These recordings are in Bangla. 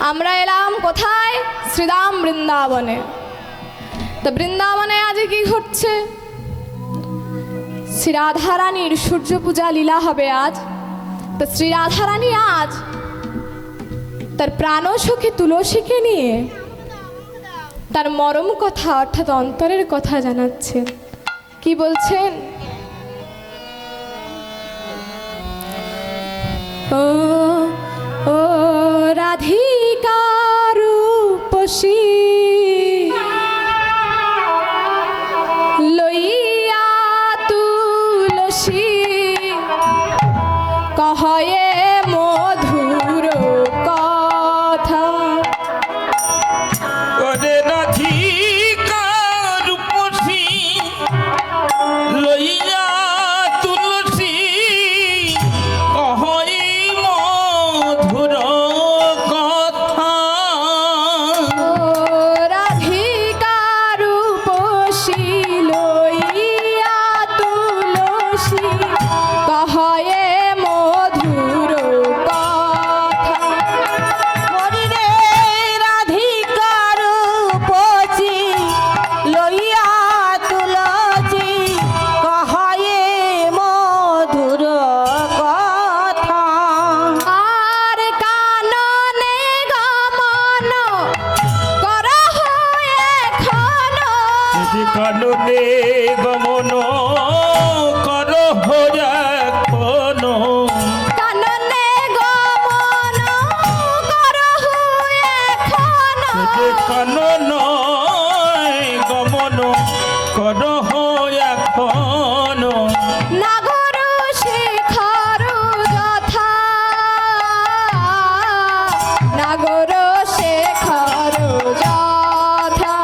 আমরা এলাম কোথায়? শ্রীরাম বৃন্দাবনে। তো বৃন্দাবনে আজ কি ঘটছে? শ্রী রাধারানীর সূর্য পূজা লীলা হবে আজ। তো শ্রী রাধারানী আজ তার প্রাণসখী তুলসীকে নিয়ে তার মরম কথা অর্থাৎ অন্তরের কথা জানাচ্ছেন। কি বলছেন? ও ও রাধিকা রূপসী লইয়া তুলসী কহয়ে মধুর কথা। ওরে রাধিকা রূপসী লইয়া তুলসী কহয়ে মধুর কথা। ও রাধিকা রূপসী লইয়া তুলসী কহয়ে মধুর কথা। মরিরে রাধিকা রূপসী লইয়া তুলসী কহয়ে মধুর কথা। আর কাননে গমন করহ এখন, যদি কাননে গমন করহ এখন, কাননে গমন করহ এখন, যদি কানন গমন করহ এখন, নাগর শিখর যথা, নাগর শেখর যথা।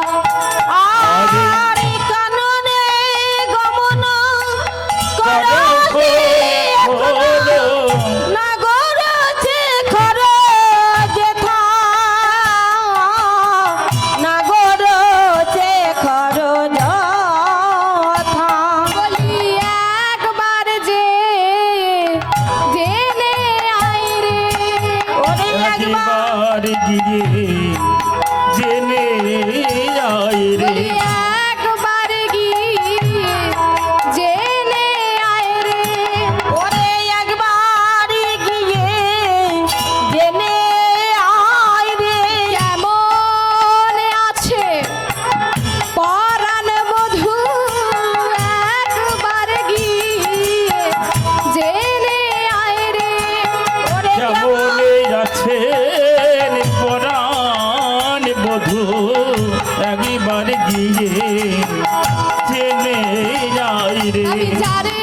আর কাননে গমন করহ এখন, নাগর শেখর যেথা, নাগর শেখর যথা। বলি একবার যে জেনে আয় রে, ওরে একবার একবার গিয়ে জেনে আয় রে। বলি একবার গিয়ে জেনে আয় রে। ওরে একবার গিয়ে জেনে আয় রে। কেমন আছে পরাণ বধূ, একবার গিয়ে জেনে আয় রে। ওরে কেমনে আছেন পরাণ বধূ, একবার গিয়ে জেনে আয় রে। আমি যারে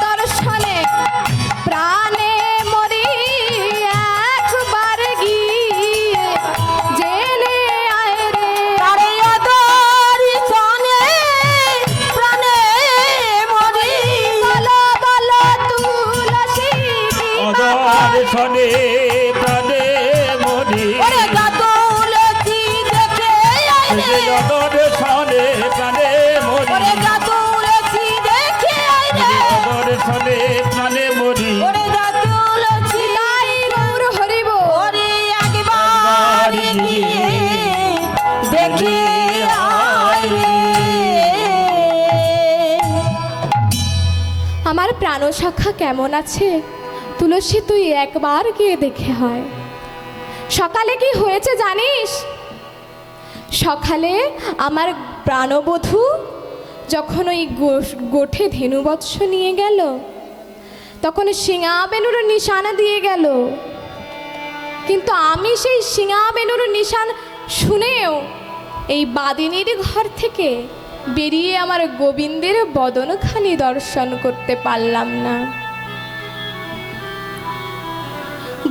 দর্শনে প্রাণে মরি, একবার গিয়ে জেনে আয় রে। তারে দর্শনে প্রাণে মরি। বলো বলো তুলসী কি অদর্শনে প্রাণে মরি, ওরে গা তুলসী দেখে আয় রে। অদর্শনে প্রাণে মরি, ওরে গা তুলসী দেখে আয় রে। অদর্শনে প্রাণে মরি। ওরে গা তুলসী তাই গৌর হরিব। ওরে একবার গিয়ে দেখে আয় রে। আমার প্রাণসখা কেমন আছে তুলসী, তুই একবার গিয়ে দেখে হয়। সকালে কি হয়েছে জানিস? সকালে আমার প্রাণবধূ যখন ওই গোঠে ধেনুবৎস নিয়ে গেল, তখন শিঙা বেনুর নিশানা দিয়ে গেল। কিন্তু আমি সেই শিঙা বেনুর নিশান শুনেও এই বাদিনীর ঘর থেকে বেরিয়ে আমার গোবিন্দের বদনখানি দর্শন করতে পারলাম না।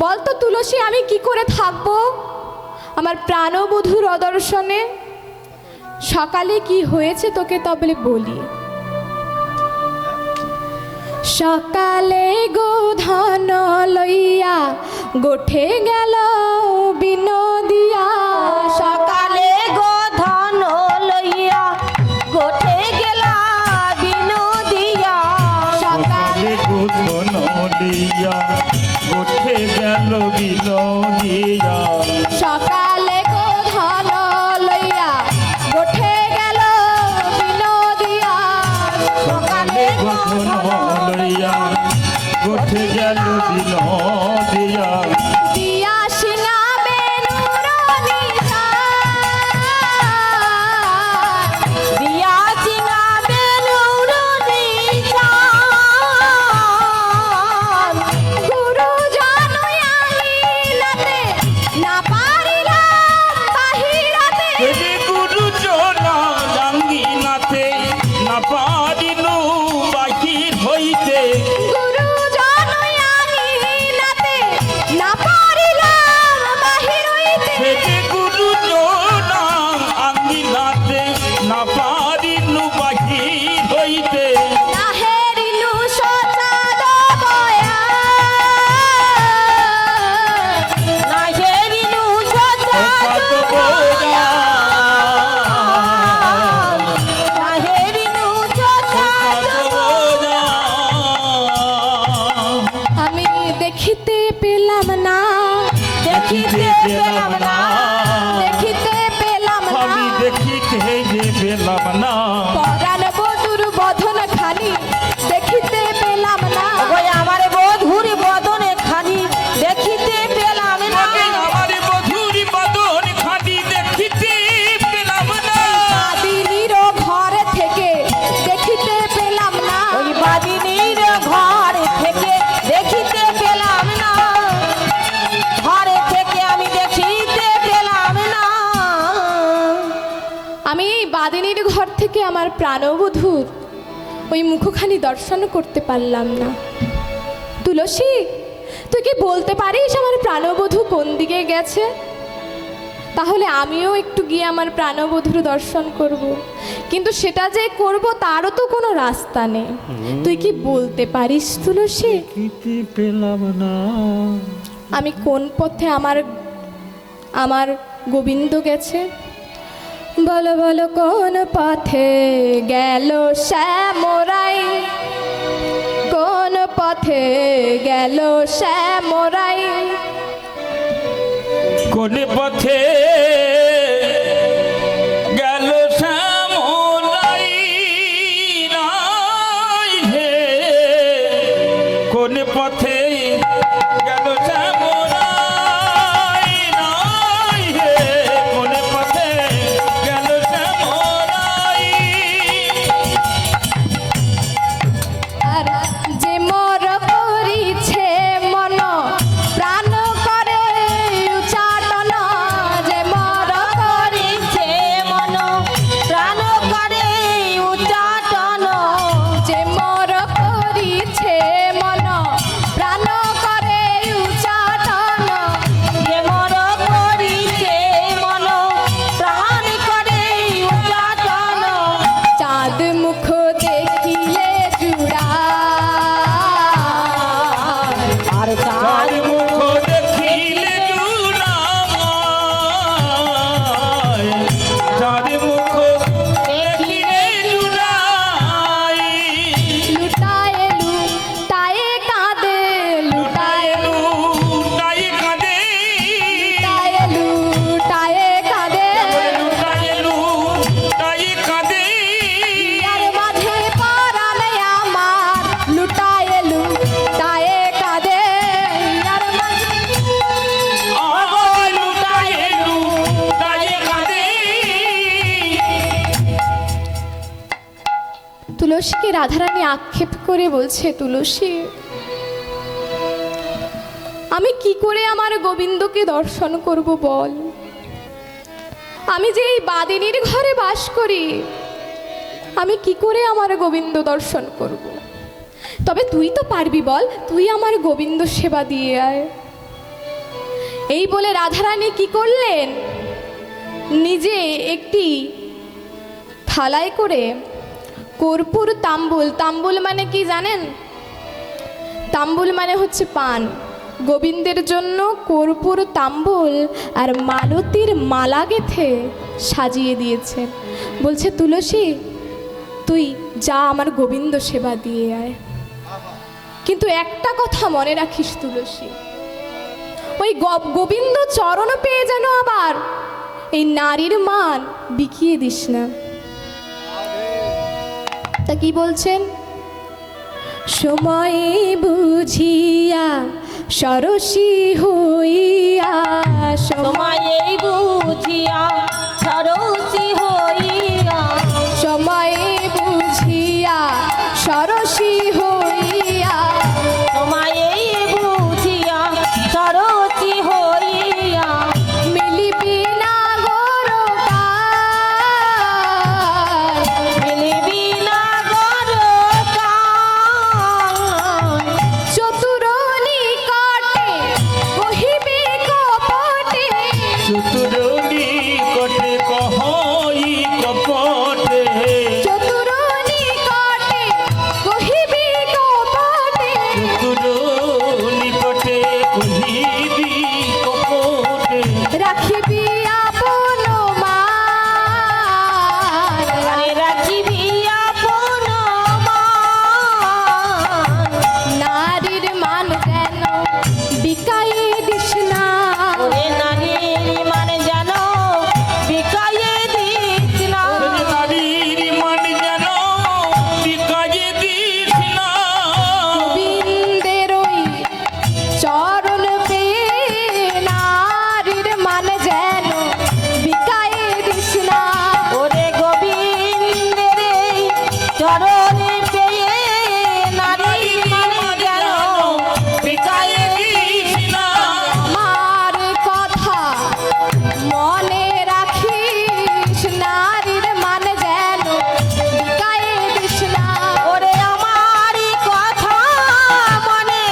বলতো তুলসী, আমি কি করে থাকবো আমার প্রাণবধূর অদর্শনে? সকালে কি হয়েছে তোকে তবে বলি। সকালে গোধন লইয়া গোঠে গেল বিনোদিয়া, সকালে গোধন লইয়া গোঠে গেলা বিনোদিয়া। সকালে গোধন দিয়া উঠে গেল বিনোদিয়া সকালে গোধন লইয়া উঠে গেল বিনোদিয়া সকালে গঠন লইয়া উঠে গেল বিনোদিয়া দিয়া সিনা বেনুর দিয়া চিনা বেলুর নিশান গুরু জনয়াইলাতে না পারিলাম বাহিরাতে যদি গুরু জনা রাঙ্গিনাতে না পারিনু বাহির হইতে গুরু জনয়াইলাতে না পারিলাম বাহির হইতে যদি গুরু জনা আঙ্গিনাতে না পারিনু বাহির হইতে নাহেরিনু সচাদ বয়া নাহেরিনু কত বোঝা নাহেরিনু কত বোঝা আমি দেখিতে পেলাম না দেখিতে পেলাম না দেখিতে পেলাম আমি না দেখিতে যে পেলাম না পরাণ বধুর বধন খানি দেখিতে পেলাম না ওই আমার বধুর বদনে খানি দেখিতে পেলাম না আমার মধুর বদন খানি দেখিতে পেলাম না আদিনীর ঘর থেকে দেখিতে পেলাম না ওই বাদিনীর ঘর থেকে দেখিতে পেলাম না ঘরে থেকে আমি দেখিতে পেলাম না আমি এই বাদিনীর ঘর থেকে আমার প্রাণবধূর ওই মুখখানি দর্শন করতে পারলাম না তুলসী তুই কি বলতে পারিস আমার প্রাণবধূ কোন দিকে গেছে তাহলে আমিও একটু গিয়ে আমার প্রাণবধূর দর্শন করব। কিন্তু সেটা যে করব তারও তো কোনো রাস্তা নেই তুই কি বলতে পারিস তুলসী দেখিতে পেলাম না আমি কোন পথে আমার গোবিন্দ গেছে বলো বলো কোন পথে গেল শ্যামরাই কোন পথে গেল শ্যামরাই কোন পথে গেল শ্যামলাই নাই হে কোন পথে গেল শ্যামলাই নাই হে কোন পথে গেল শ্যামলাই আর যে মর করিছে মন প্রাণ করে উচ্চাটন যে মর করিছে মন প্রাণ করে উচ্চাটন যে মর করিছে মন প্রাণ করে উচ্চাটন যে মর করিছে মন প্রাণ করে উচ্চাটন চাঁদ মুখ দেখিলে জুড়া আর তার তার মুখ দেখিলে জুড়ায় তার মুখ দেখিলে জুড়ায় লুটায়েলু তায়ে কাঁদে লুটায়েলু লুটাই কাঁদে লুটায়েলু তায়ে কাঁদে লুটাই কাঁদে আর মাঝে পরানে আমার লুটায়েলু তায়ে কাঁদে আর মাঝে লুটাই কাঁদে তুলসীকে রাধারানী আক্ষেপ করে বলছে তুলসী আমি কি করে আমার গোবিন্দকে দর্শন করব বল আমি যে এই বাদিনীর ঘরে বাস করি আমি কি করে আমার গোবিন্দ দর্শন করব তবে তুই তো পারবি বল তুই আমার গোবিন্দ সেবা দিয়ে আয় এই বলে রাধারানী কি করলেন নিজে একটি থালায় করে কর্পূর তাম্বুল তাম্বুল মানে কি জানেন তাম্বুল মানে হচ্ছে পান গোবিন্দের জন্য কর্পূর তাম্বুল আর মালতীর মালা গেথে সাজিয়ে দিয়েছে বলছে তুলসী তুই যা আমার গোবিন্দ সেবা দিয়ে আয় কিন্তু একটা কথা মনে রাখিস তুলসী, ওই গোবিন্দ চরণ পেয়ে যেন আবার এই নারীর মান বিকিয়ে দিস না। তা কি বলছেন? সময়ে বুঝিয়া সরসী হইয়া, সময়ে বুঝিয়া সরসী হইয়া, সময়ে বুঝিয়া সরসী হইয়া, সময়ে বুঝিয়া সরসী হইয়া, মিলিবি না গরকার, মিলিবি না গরকার, চতুর নিকটে কহিবি কপটে, চতুর নিকটে কহই কপটে, চতুর নিকটে কহিবি কপটে, চতুর নিকটে কহিবি কপটে, রাখিবি আপন মান, আরে রাখিবি আপন মান, নারীর মান যেন বিকায়ে দিস না, ওরে নারীর মান যেন বিকায়ে দিস না, নারীর মান যেন বিকায়ে দিস না, গোবিন্দের ওই চরণ পেয়ে নারীর মান যেন বিকায়ে দিস না, ওরে গোবিন্দের এই চরণে পেয়ে নারীর মান যেন বিকায়ে দিস না, আমার কথা মনে রাখিস, নারীর মান যেন বিকায়ে দিস না, ওরে আমারই কথা মনে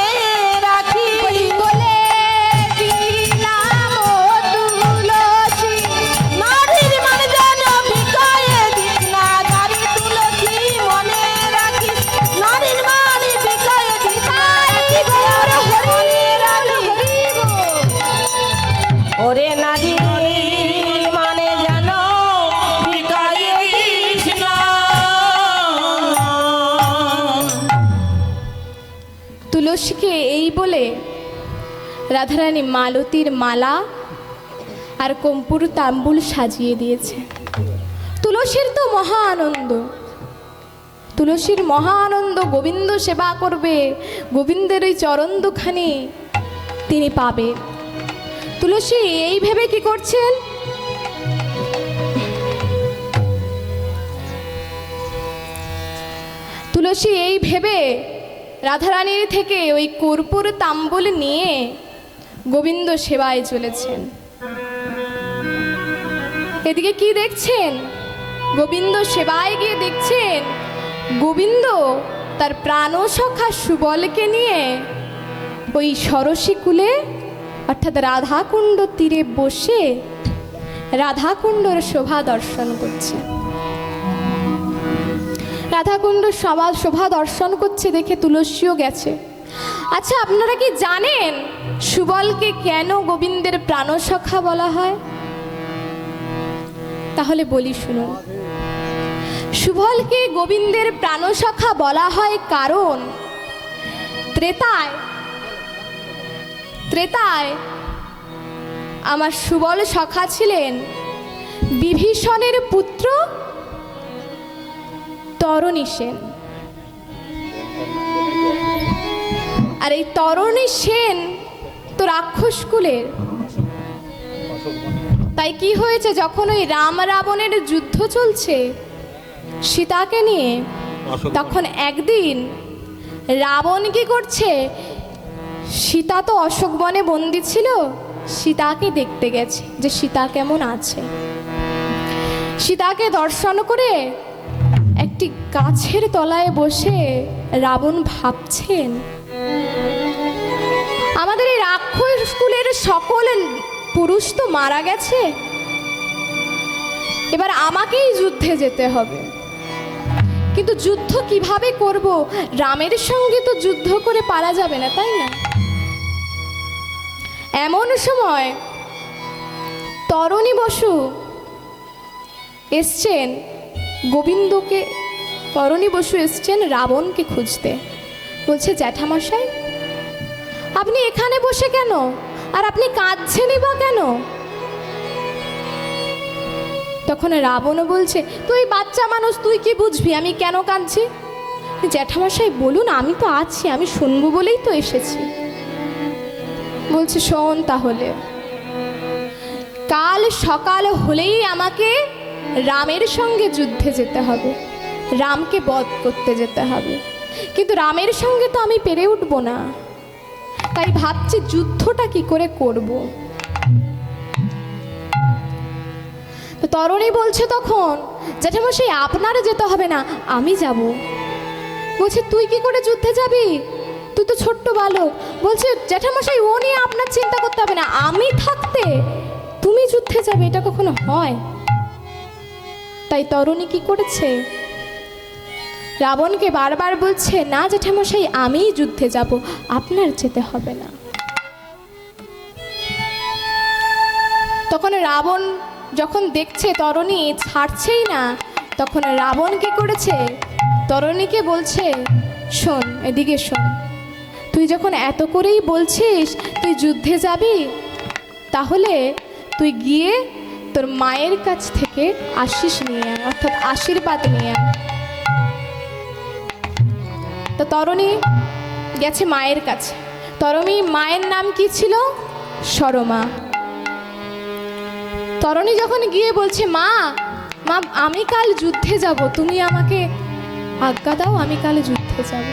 রাখি, বলে দিলাম ও তুলসী, নারীর মান যেন বিকায়ে দিস না, নারী তুলসী মনে রাখিস, নারীর মান বিকায়ে দিস না, মনে রাখিস। ওরে নারী মানে যেন বিকায়ে দিস না। তুলসীকে এই বলে রাধারানী মালতীর মালা আর কম্পুর তাম্বুল সাজিয়ে দিয়েছে। তুলসীর তো মহা আনন্দ, তুলসীর মহা আনন্দ, গোবিন্দ সেবা করবে, গোবিন্দের ওই চরণ দুখানি তিনি পাবে। তুলসী এই ভেবে কি করছেন? তুলসী এই ভেবে রাধারানীর থেকে ওই কর্পূর তাম্বুল নিয়ে গোবিন্দ সেবায় চলেছেন। এদিকে কি দেখছেন? গোবিন্দ সেবায় গিয়ে দেখছেন গোবিন্দ তার প্রাণসখা সুবলকে নিয়ে ওই সরসী কূলে অর্থাৎ রাধাকুণ্ড তীরে বসে রাধাকুণ্ডর শোভা দর্শন করছে। রাধাকুণ্ড শোভা দর্শন করছে দেখে তুলসীও গেছে। আচ্ছা, আপনারা কি জানেন সুবলকে কেন গোবিন্দের প্রাণসখা বলা হয়? তাহলে বলি শুনুন। সুবলকে গোবিন্দের প্রাণসখা বলা হয় কারণ ত্রেতায় আমার সুবল সখা ছিলেন বিভীষণের পুত্র তরণী সেন। আর এই তরণী সেন তো রাক্ষস কুলের। তাই কি হয়েছে, যখন ওই রাম রাবণের যুদ্ধ চলছে সীতাকে নিয়ে, তখন একদিন রাবণ কি করছে, সীতা তো অশোক বনে বন্দি ছিল, সীতাকে দেখতে গেছে যে সীতা কেমন আছে। সীতাকে দর্শন করে একটি গাছের তলায় বসে রাবণ ভাবছেন, আমাদের এই রাক্ষস কুলের সকল পুরুষ তো মারা গেছে, এবার আমাকেই যুদ্ধে যেতে হবে। কিন্তু যুদ্ধ কিভাবে করব? রামের সঙ্গে তো যুদ্ধ করে পারা যাবে না, তাই না? এমন সময় তরণী বসু এসছেন গোবিন্দকে, তরণী বসু এসছেন রাবণকে খুঁজতে। বলছে জ্যাঠামশাই আপনি এখানে বসে কেন, আর আপনি কাঁদছেনই বা কেন? তখন রাবণও বলছে তুই বাচ্চা মানুষ, তুই কি বুঝবি আমি কেন কাঁদছি? জ্যাঠামশাই বলুন, আমি তো আছি, আমি শুনবো বলেই তো এসেছি। বলছে শোন তাহলে, কাল সকাল হলেই আমাকে রামের সঙ্গে যুদ্ধে যেতে হবে, রামকে বধ করতে যেতে হবে, কিন্তু রামের সঙ্গে তো আমি পেরে উঠবো না, তাই ভাবছি যুদ্ধটা কি করে করব। তো তরুণী বলছে তখন জ্যাঠামশাই আপনার যেতে হবে না, আমি যাব। বলছে তুই কি করে যুদ্ধে যাবি, তুই তো ছোট্ট বালক। বলছে জ্যাঠামশাই ও নিয়ে আপনার চিন্তা করতে হবে না, আমি থাকতে তুমি যুদ্ধে যাবে, এটা কখনো হয়? তাই তরুণী কি করেছে, রাবণকে বারবার বলছে না জ্যাঠামশাই আমিই যুদ্ধে যাব, আপনার যেতে হবে না। তখন রাবণ যখন দেখছে তরুণী ছাড়ছেই না, তখন রাবণ কি করেছে, তরুণীকে বলছে শোন এদিকে শোন, তুই যখন এত করেই বলছিস তুই যুদ্ধে যাবি, তাহলে তুই গিয়ে তোর মায়ের কাছ থেকে আশিস নিয়ে আয়, অর্থাৎ আশীর্বাদ নিয়ে আয়। তো তরুণী গেছে মায়ের কাছে। তরুণী মায়ের নাম কি ছিল, সরমা। তরুণী যখন গিয়ে বলছে মা মা আমি কাল যুদ্ধে যাব, তুমি আমাকে আজ্ঞা দাও, আমি কাল যুদ্ধে যাব।